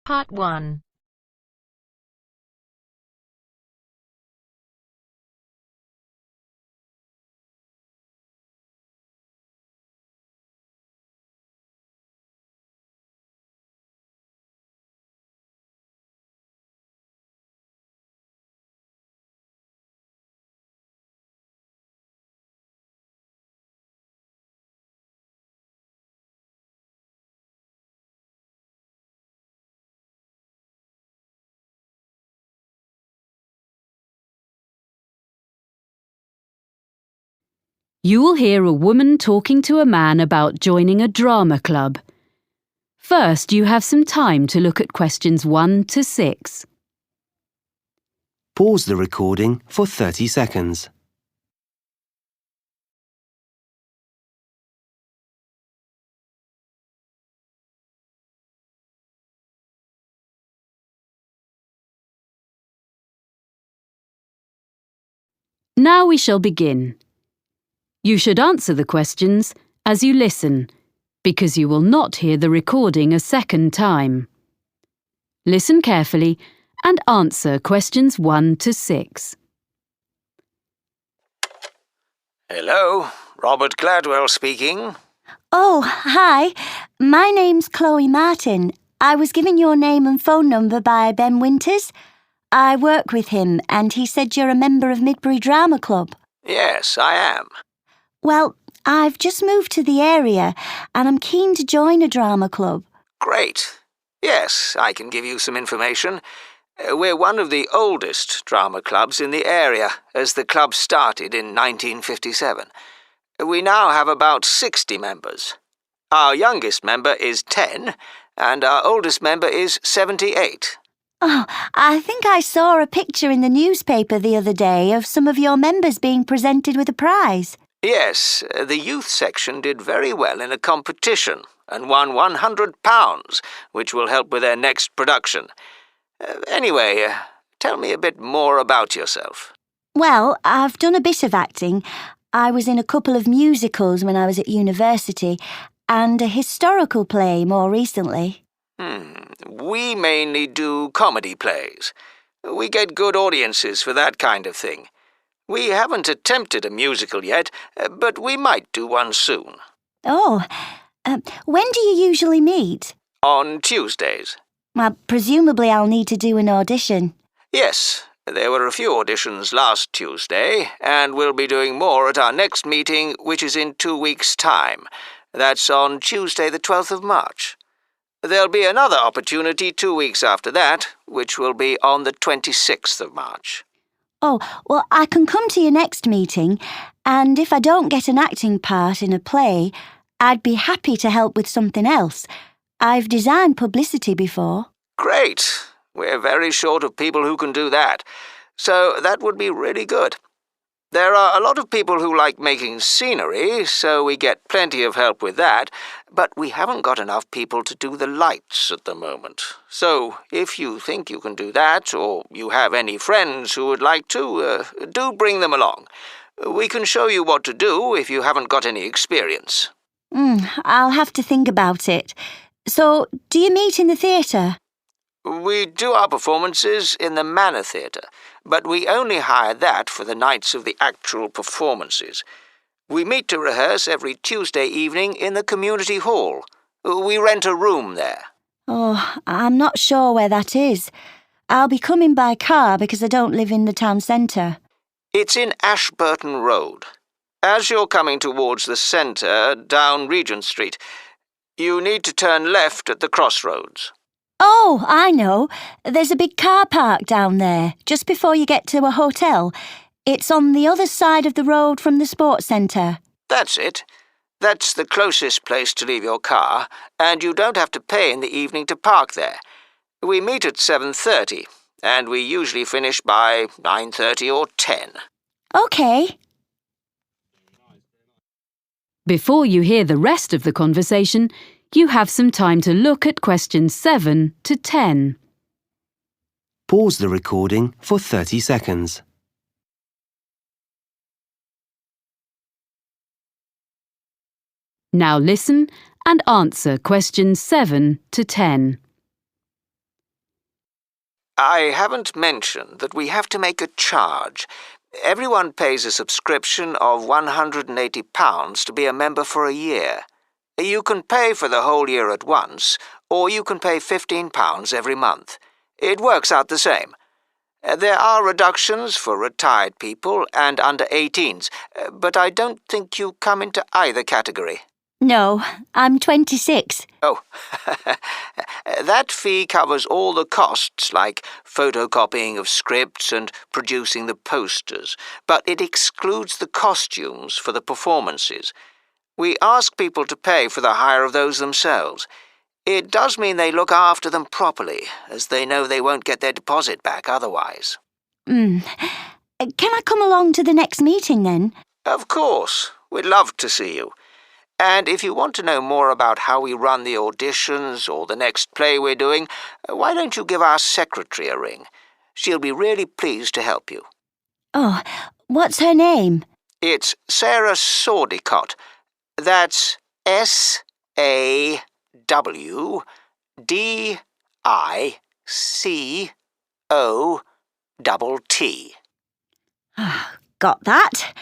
Part 1. You will hear a woman talking to a man about joining a drama club. First, you have some time to look at questions 1 to 6. Pause the recording for 30 seconds. Now we shall begin. You should answer the questions as you listen, because you will not hear the recording a second time. Listen carefully and answer questions 1 to 6. Hello, Robert Gladwell speaking. Oh, hi. My name's Chloe Martin. I was given your name and phone number by Ben Winters. I work with him and he said you're a member of Midbury Drama Club. Yes, I am. Well, I've just moved to the area and I'm keen to join a drama club. Great. Yes, I can give you some information. We're one of the oldest drama clubs in the area, as the club started in 1957. We now have about 60 members. Our youngest member is 10, and our oldest member is 78. Oh, I think I saw a picture in the newspaper the other day of some of your members being presented with a prize. Yes, the youth section did very well in a competition and won £100, which will help with their next production. Anyway, tell me a bit more about yourself. Well, I've done a bit of acting. I was in a couple of musicals when I was at university and a historical play more recently. We mainly do comedy plays. We get good audiences for that kind of thing. We haven't attempted a musical yet, but we might do one soon. Oh, when do you usually meet? On Tuesdays. Well, presumably I'll need to do an audition. Yes, there were a few auditions last Tuesday, and we'll be doing more at our next meeting, which is in 2 weeks' time. That's on Tuesday the 12th of March. There'll be another opportunity 2 weeks after that, which will be on the 26th of March. Oh, well, I can come to your next meeting, and if I don't get an acting part in a play, I'd be happy to help with something else. I've designed publicity before. Great. We're very short of people who can do that, so that would be really good. There are a lot of people who like making scenery, so we get plenty of help with that, but we haven't got enough people to do the lights at the moment. So if you think you can do that, or you have any friends who would like to, do bring them along. We can show you what to do if you haven't got any experience. I'll have to think about it. So, do you meet in the theatre? We do our performances in the Manor Theatre, but we only hire that for the nights of the actual performances. We meet to rehearse every Tuesday evening in the community hall. We rent a room there. Oh, I'm not sure where that is. I'll be coming by car because I don't live in the town centre. It's in Ashburton Road. As you're coming towards the centre, down Regent Street, you need to turn left at the crossroads. Oh, I know. There's a big car park down there, just before you get to a hotel. It's on the other side of the road from the sports centre. That's it. That's the closest place to leave your car, and you don't have to pay in the evening to park there. We meet at 7:30, and we usually finish by 9:30 or 10. OK. Before you hear the rest of the conversation, you have some time to look at questions 7 to 10. Pause the recording for 30 seconds. Now listen and answer questions 7 to 10. I haven't mentioned that we have to make a charge. Everyone pays a subscription of £180 to be a member for a year. You can pay for the whole year at once, or you can pay £15 every month. It works out the same. There are reductions for retired people and under 18s, but I don't think you come into either category. No, I'm 26. Oh, that fee covers all the costs like photocopying of scripts and producing the posters, but it excludes the costumes for the performances. We ask people to pay for the hire of those themselves. It does mean they look after them properly, as they know they won't get their deposit back otherwise. Can I come along to the next meeting then? Of course. We'd love to see you. And if you want to know more about how we run the auditions or the next play we're doing, why don't you give our secretary a ring? She'll be really pleased to help you. Oh, what's her name? It's Sarah Sordicott. That's SAWDICOTT. Got that.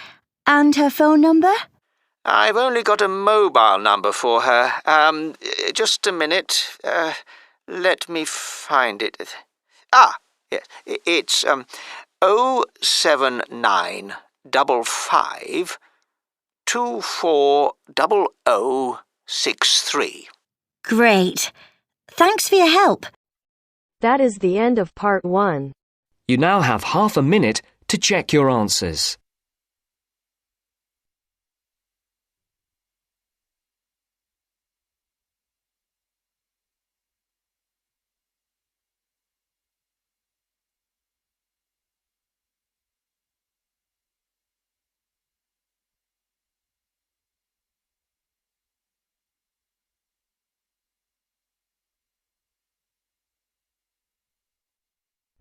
And her phone number? I've only got a mobile number for her. Just a minute. Let me find it. Yes. It's 07955 240063. Great. Thanks for your help. That is the end of part 1. You now have half a minute to check your answers.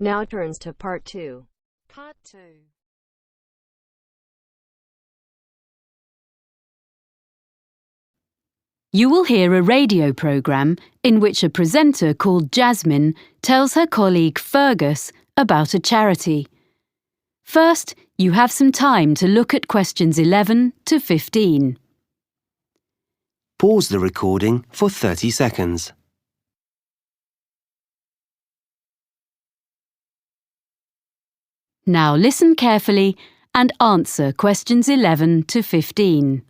Now turns to part 2. Part 2. You will hear a radio programme in which a presenter called Jasmine tells her colleague Fergus about a charity. First, you have some time to look at questions 11 to 15. Pause the recording for 30 seconds. Now listen carefully and answer questions 11 to 15.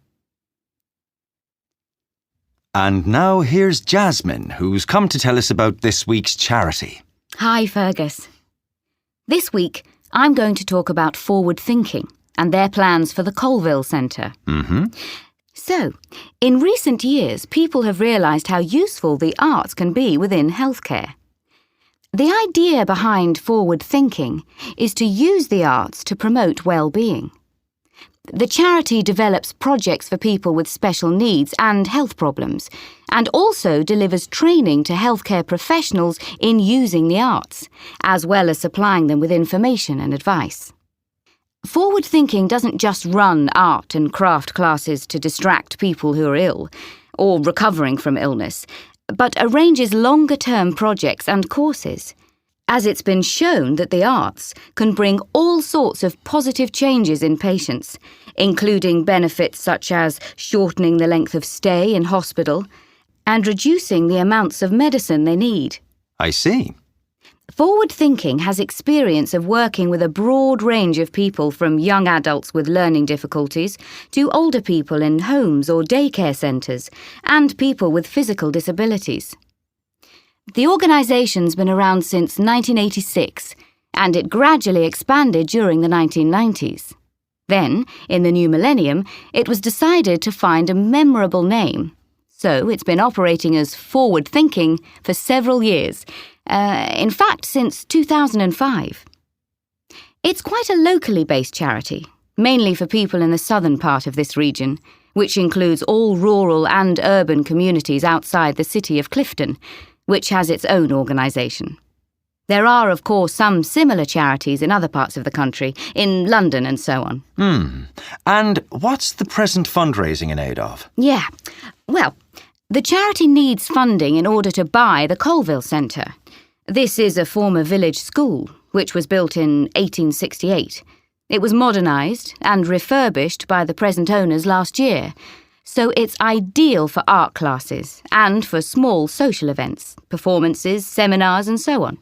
And now here's Jasmine, who's come to tell us about this week's charity. Hi, Fergus. This week, I'm going to talk about forward thinking and their plans for the Colville Centre. So, in recent years, people have realised how useful the arts can be within healthcare. The idea behind forward thinking is to use the arts to promote well-being. The charity develops projects for people with special needs and health problems, and also delivers training to healthcare professionals in using the arts, as well as supplying them with information and advice. Forward thinking doesn't just run art and craft classes to distract people who are ill, or recovering from illness, but arranges longer-term projects and courses, as it's been shown that the arts can bring all sorts of positive changes in patients, including benefits such as shortening the length of stay in hospital and reducing the amounts of medicine they need. I see. Forward thinking has experience of working with a broad range of people, from young adults with learning difficulties to older people in homes or daycare centres and people with physical disabilities. The organisation's been around since 1986, and it gradually expanded during the 1990s. Then, in the new millennium, it was decided to find a memorable name. So it's been operating as Forward Thinking for several years, in fact since 2005. It's quite a locally based charity, mainly for people in the southern part of this region, which includes all rural and urban communities outside the city of Clifton, which has its own organisation. There are, of course, some similar charities in other parts of the country, in London and so on. And what's the present fundraising in aid of? Yeah, well, the charity needs funding in order to buy the Colville Centre. This is a former village school, which was built in 1868. It was modernised and refurbished by the present owners last year, so it's ideal for art classes and for small social events, performances, seminars and so on.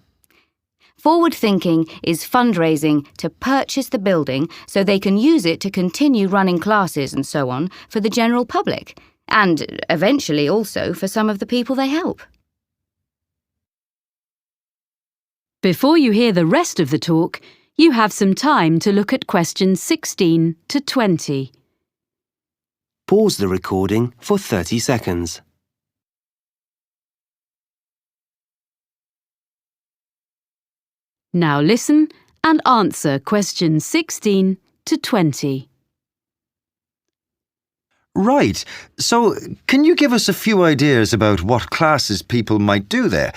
Forward Thinking is fundraising to purchase the building so they can use it to continue running classes and so on for the general public, and eventually also for some of the people they help. Before you hear the rest of the talk, you have some time to look at questions 16 to 20. Pause the recording for 30 seconds. Now listen and answer questions 16 to 20. Right. So, can you give us a few ideas about what classes people might do there?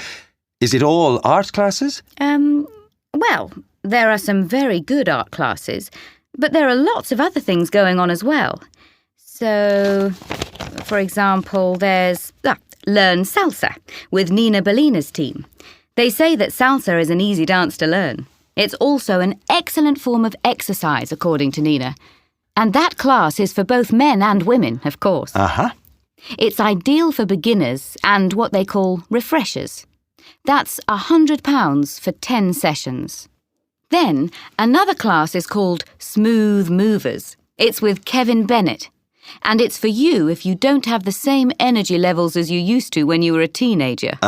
Is it all art classes? Well, there are some very good art classes, but there are lots of other things going on as well. So, for example, there's Learn Salsa with Nina Bellina's team. They say that salsa is an easy dance to learn. It's also an excellent form of exercise, according to Nina. And that class is for both men and women, of course. It's ideal for beginners and what they call refreshers. That's £100 for 10 sessions. Then, another class is called Smooth Movers. It's with Kevin Bennett. And it's for you if you don't have the same energy levels as you used to when you were a teenager.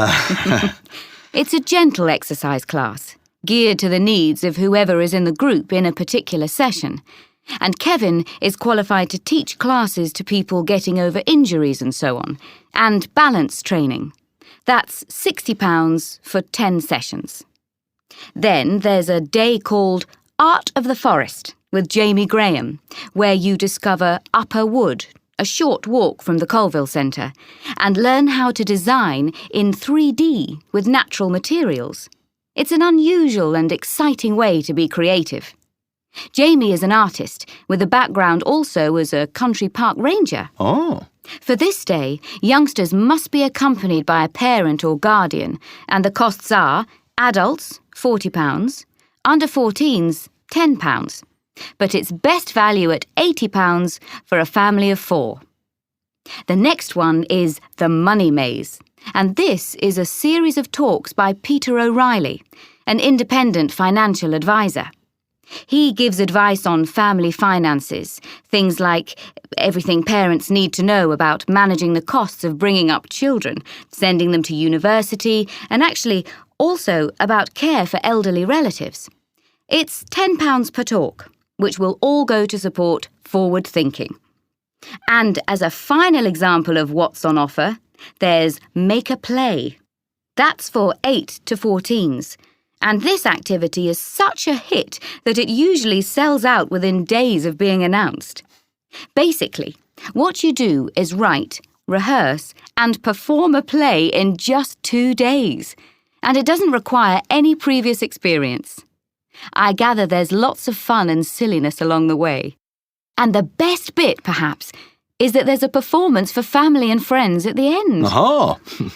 It's a gentle exercise class, geared to the needs of whoever is in the group in a particular session. And Kevin is qualified to teach classes to people getting over injuries and so on, and balance training. That's £60 for 10 sessions. Then there's a day called Art of the Forest with Jamie Graham, where you discover Upper Wood, a short walk from the Colville Centre, and learn how to design in 3D with natural materials. It's an unusual and exciting way to be creative. Jamie is an artist, with a background also as a country park ranger. Oh. For this day, youngsters must be accompanied by a parent or guardian, and the costs are adults, £40, under 14s, £10. But it's best value at £80 for a family of 4. The next one is The Money Maze, and this is a series of talks by Peter O'Reilly, an independent financial advisor. He gives advice on family finances, things like everything parents need to know about managing the costs of bringing up children, sending them to university, and actually also about care for elderly relatives. It's £10 per talk, which will all go to support forward thinking. And as a final example of what's on offer, there's Make a Play. That's for 8 to 14s. And this activity is such a hit that it usually sells out within days of being announced. Basically, what you do is write, rehearse, and perform a play in just 2 days. And it doesn't require any previous experience. I gather there's lots of fun and silliness along the way. And the best bit, perhaps, is that there's a performance for family and friends at the end.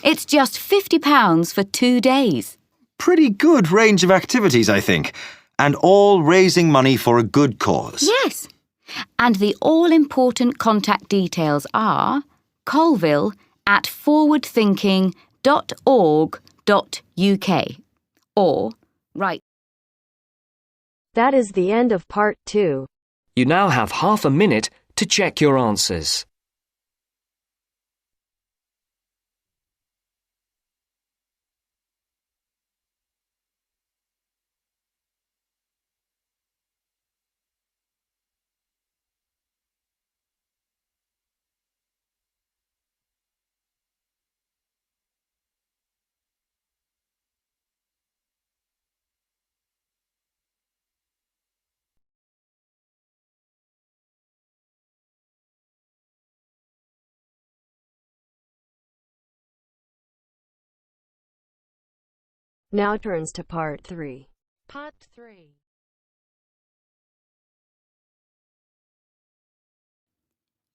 It's just £50 for 2 days. Pretty good range of activities, I think. And all raising money for a good cause. Yes. And the all-important contact details are colville@forwardthinking.org.uk or write. That is the end of part 2. You now have half a minute to check your answers. Now turns to part 3. Part 3.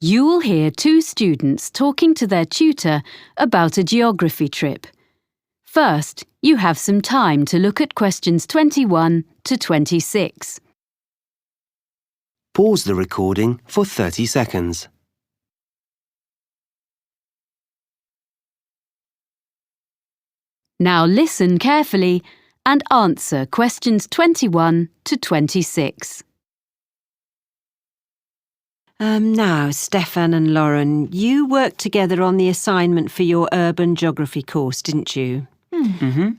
You will hear 2 students talking to their tutor about a geography trip. First, you have some time to look at questions 21 to 26. Pause the recording for 30 seconds. Now listen carefully and answer questions 21 to 26. Now, Stefan and Lauren, you worked together on the assignment for your urban geography course, didn't you?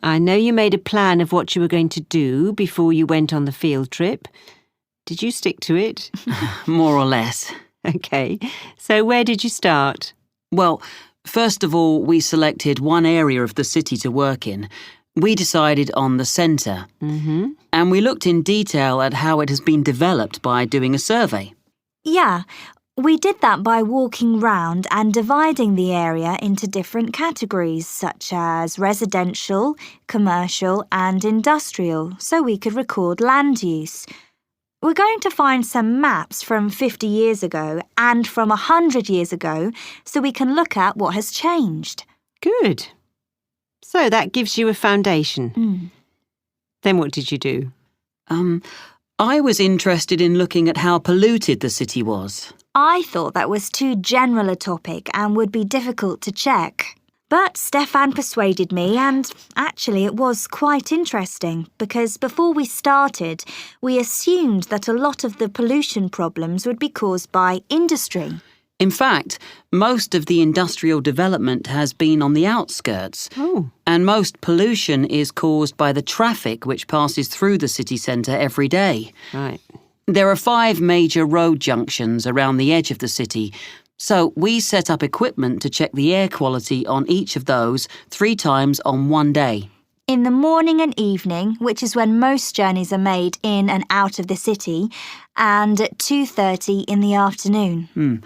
I know you made a plan of what you were going to do before you went on the field trip. Did you stick to it? More or less. OK. So where did you start? Well, first of all, we selected one area of the city to work in. We decided on the centre. And we looked in detail at how it has been developed by doing a survey. Yeah, we did that by walking round and dividing the area into different categories such as residential, commercial and industrial so we could record land use. We're going to find some maps from 50 years ago and from 100 years ago so we can look at what has changed. Good. So that gives you a foundation. Then what did you do? I was interested in looking at how polluted the city was. I thought that was too general a topic and would be difficult to check. But Stefan persuaded me and actually it was quite interesting because before we started, we assumed that a lot of the pollution problems would be caused by industry. In fact, most of the industrial development has been on the outskirts. And most pollution is caused by the traffic which passes through the city centre every day. Right. There are 5 major road junctions around the edge of the city, so we set up equipment to check the air quality on each of those 3 times on one day. In the morning and evening, which is when most journeys are made in and out of the city, and at 2:30 in the afternoon.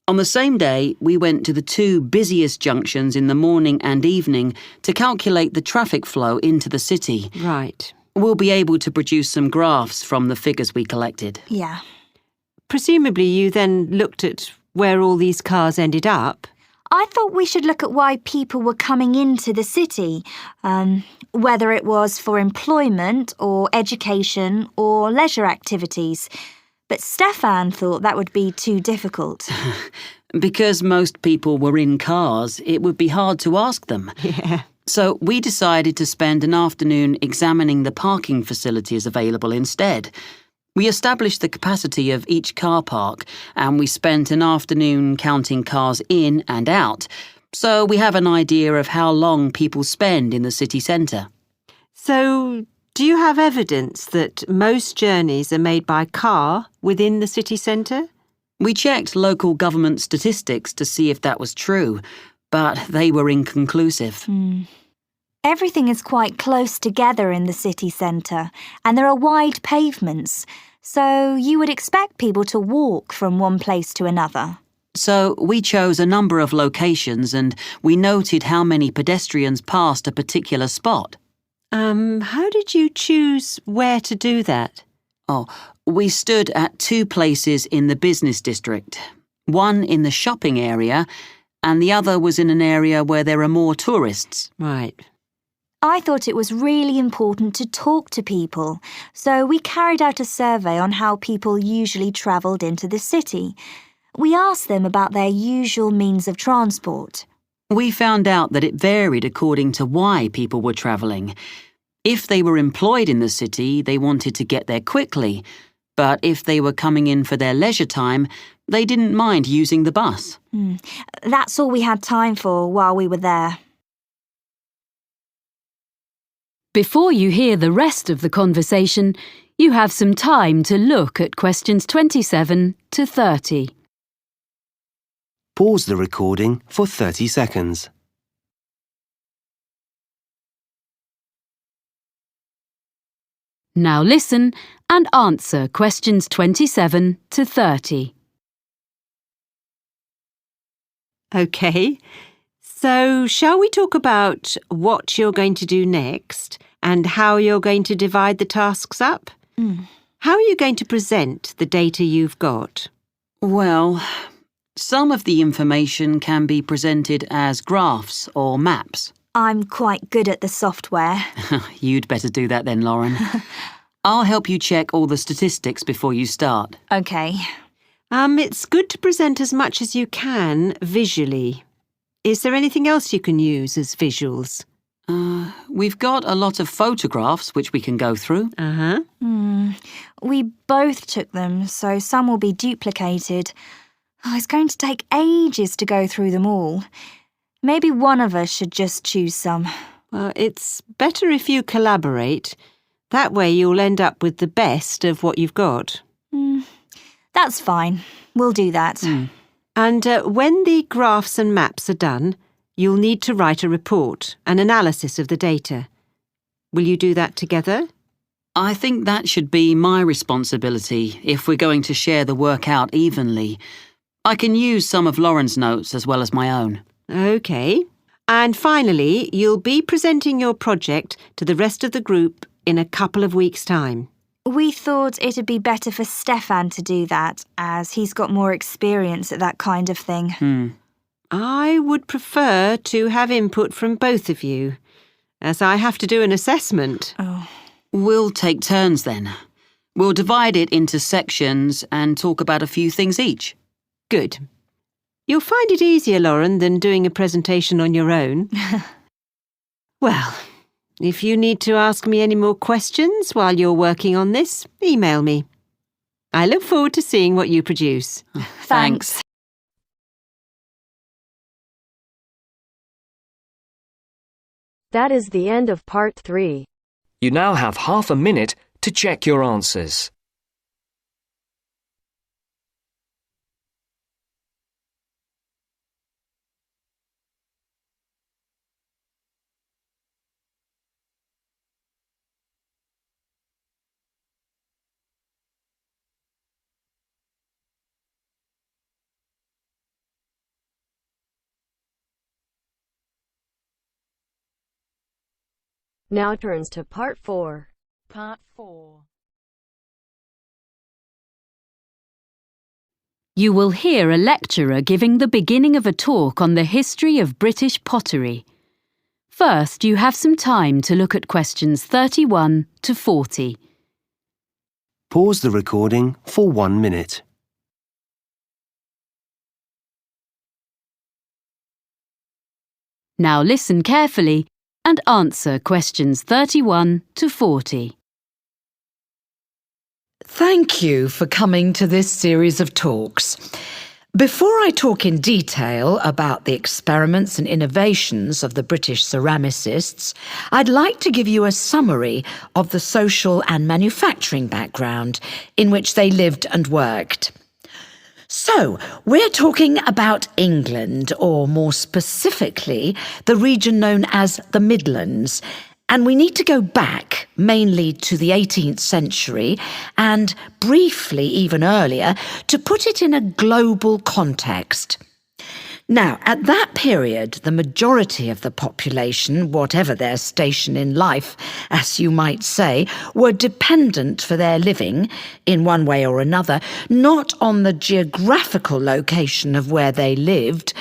On the same day, we went to the 2 busiest junctions in the morning and evening to calculate the traffic flow into the city. Right. We'll be able to produce some graphs from the figures we collected. Yeah. Presumably you then looked at where all these cars ended up. I thought we should look at why people were coming into the city, whether it was for employment or education or leisure activities. But Stefan thought that would be too difficult. Because most people were in cars, it would be hard to ask them. Yeah. So we decided to spend an afternoon examining the parking facilities available instead. We established the capacity of each car park and we spent an afternoon counting cars in and out. So we have an idea of how long people spend in the city centre. So, do you have evidence that most journeys are made by car within the city centre? We checked local government statistics to see if that was true, but they were inconclusive. Everything is quite close together in the city centre, and there are wide pavements, so you would expect people to walk from one place to another. So we chose a number of locations and we noted how many pedestrians passed a particular spot. How did you choose where to do that? We stood at 2 places in the business district. One in the shopping area and the other was in an area where there are more tourists. Right. I thought it was really important to talk to people, so we carried out a survey on how people usually travelled into the city. We asked them about their usual means of transport. We found out that it varied according to why people were travelling. If they were employed in the city, they wanted to get there quickly, but if they were coming in for their leisure time, they didn't mind using the bus. That's all we had time for while we were there. Before you hear the rest of the conversation, you have some time to look at questions 27 to 30. Pause the recording for 30 seconds. Now listen and answer questions 27 to 30. OK. So, shall we talk about what you're going to do next and how you're going to divide the tasks up? How are you going to present the data you've got? Well, some of the information can be presented as graphs or maps. I'm quite good at the software. You'd better do that then, Lauren. I'll help you check all the statistics before you start. OK. It's good to present as much as you can visually. Is there anything else you can use as visuals? We've got a lot of photographs which we can go through. We both took them, so some will be duplicated. It's going to take ages to go through them all. Maybe one of us should just choose some. Well, it's better if you collaborate. That way you'll end up with the best of what you've got. That's fine. We'll do that. And when the graphs and maps are done, you'll need to write a report, an analysis of the data. Will you do that together? I think that should be my responsibility if we're going to share the work out evenly. I can use some of Lauren's notes as well as my own. OK. And finally, you'll be presenting your project to the rest of the group in a couple of weeks' time. We thought it'd be better for Stefan to do that, as he's got more experience at that kind of thing. I would prefer to have input from both of you, as I have to do an assessment. We'll take turns then. We'll divide it into sections and talk about a few things each. Good. You'll find it easier, Lauren, than doing a presentation on your own. Well, if you need to ask me any more questions while you're working on this, email me. I look forward to seeing what you produce. Thanks. That is the end of part 3. You now have half a minute to check your answers. Now turns to part 4. Part 4. You will hear a lecturer giving the beginning of a talk on the history of British pottery. First, you have some time to look at questions 31 to 40. Pause the recording for 1 minute. Now listen carefully and answer questions 31 to 40. Thank you for coming to this series of talks. Before I talk in detail about the experiments and innovations of the British ceramicists, I'd like to give you a summary of the social and manufacturing background in which they lived and worked. So, we're talking about England, or more specifically, the region known as the Midlands, and we need to go back mainly to the 18th century and briefly even earlier to put it in a global context. Now, at that period, the majority of the population, whatever their station in life, as you might say, were dependent for their living, in one way or another, not on the geographical location of where they lived,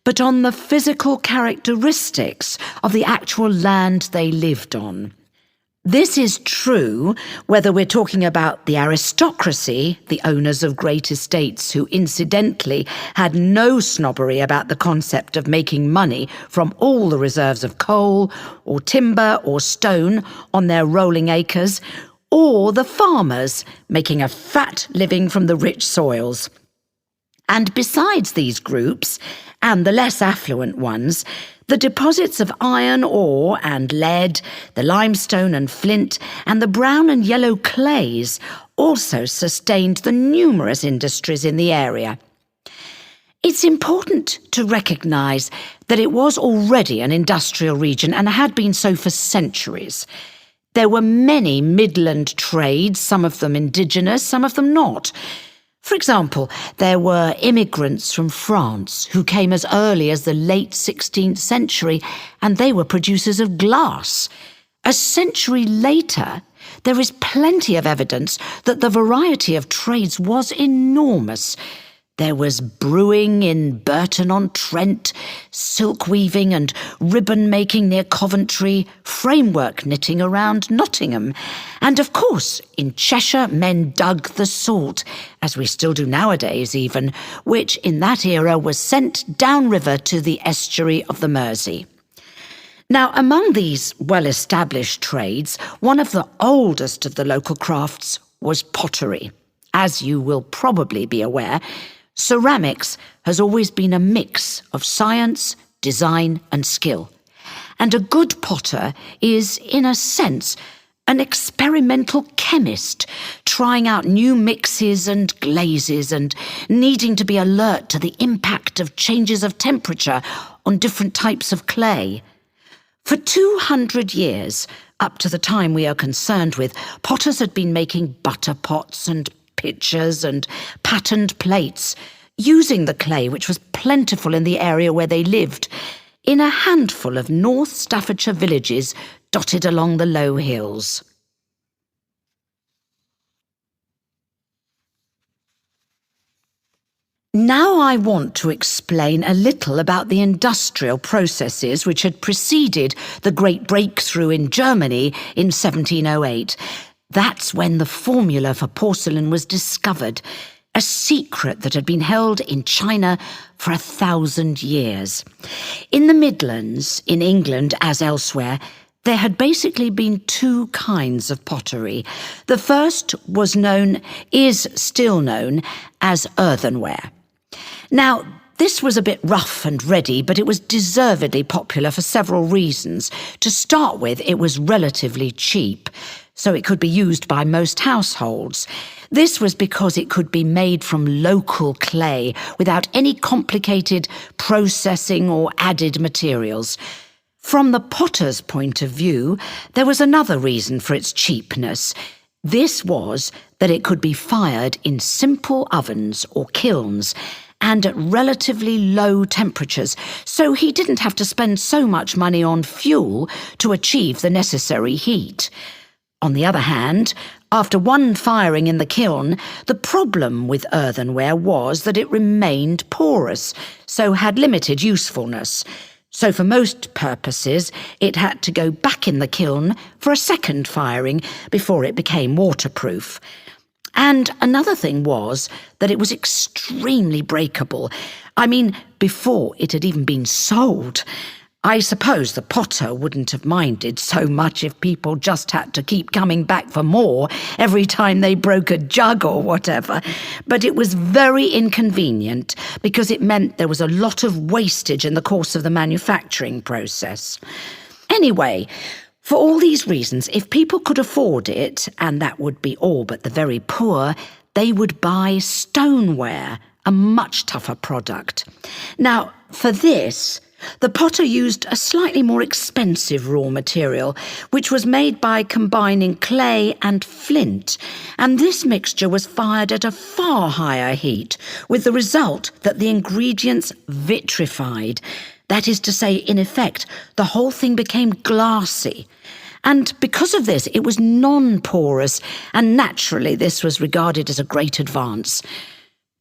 but on the physical characteristics of the actual land they lived on. This is true whether we're talking about the aristocracy, the owners of great estates who incidentally had no snobbery about the concept of making money from all the reserves of coal or timber or stone on their rolling acres, or the farmers making a fat living from the rich soils. And besides these groups, and the less affluent ones, the deposits of iron ore and lead, the limestone and flint, and the brown and yellow clays also sustained the numerous industries in the area. It's important to recognise that it was already an industrial region and had been so for centuries. There were many Midland trades, some of them indigenous, some of them not. For example, there were immigrants from France who came as early as the late 16th century, and they were producers of glass. A century later, there is plenty of evidence that the variety of trades was enormous. There was brewing in Burton-on-Trent, silk weaving and ribbon making near Coventry, framework knitting around Nottingham, and of course, in Cheshire men dug the salt, as we still do nowadays even, which in that era was sent downriver to the estuary of the Mersey. Now, among these well-established trades, one of the oldest of the local crafts was pottery. As you will probably be aware, ceramics has always been a mix of science, design and skill. And a good potter is, in a sense, an experimental chemist, trying out new mixes and glazes and needing to be alert to the impact of changes of temperature on different types of clay. For 200 years, up to the time we are concerned with, potters had been making butter pots and pitchers and patterned plates, using the clay which was plentiful in the area where they lived, in a handful of North Staffordshire villages dotted along the low hills. Now I want to explain a little about the industrial processes which had preceded the great breakthrough in Germany in 1708. That's when the formula for porcelain was discovered, a secret that had been held in China for 1,000 years. In the Midlands, in England as elsewhere, there had basically been two kinds of pottery. The first is still known as earthenware. Now, this was a bit rough and ready, but it was deservedly popular for several reasons. To start with, it was relatively cheap, so it could be used by most households. This was because it could be made from local clay without any complicated processing or added materials. From the potter's point of view, there was another reason for its cheapness. This was that it could be fired in simple ovens or kilns, and at relatively low temperatures, so he didn't have to spend so much money on fuel to achieve the necessary heat. On the other hand, after one firing in the kiln, the problem with earthenware was that it remained porous, so had limited usefulness. So for most purposes, it had to go back in the kiln for a second firing before it became waterproof. And another thing was that it was extremely breakable. I mean, before it had even been sold. I suppose the potter wouldn't have minded so much if people just had to keep coming back for more every time they broke a jug or whatever. But it was very inconvenient because it meant there was a lot of wastage in the course of the manufacturing process. Anyway, for all these reasons, if people could afford it, and that would be all but the very poor, they would buy stoneware, a much tougher product. Now, for this, the potter used a slightly more expensive raw material, which was made by combining clay and flint, and this mixture was fired at a far higher heat, with the result that the ingredients vitrified. That is to say, in effect, the whole thing became glassy. And because of this, it was non-porous, and naturally this was regarded as a great advance.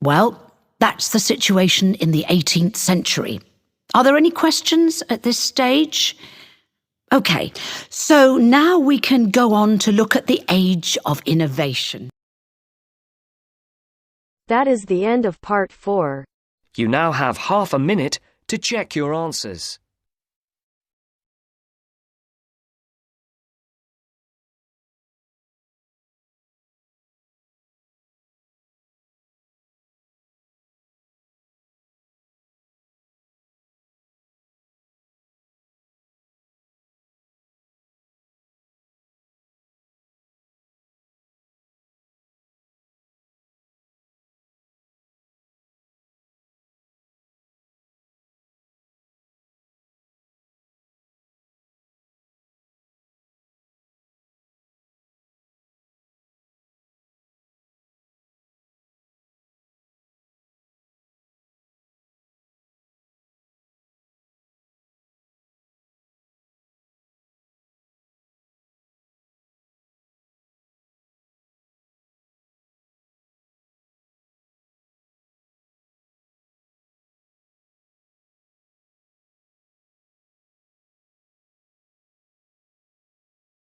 Well, that's the situation in the 18th century. Are there any questions at this stage? OK, so now we can go on to look at the age of innovation. That is the end of part 4. You now have half a minute to check your answers.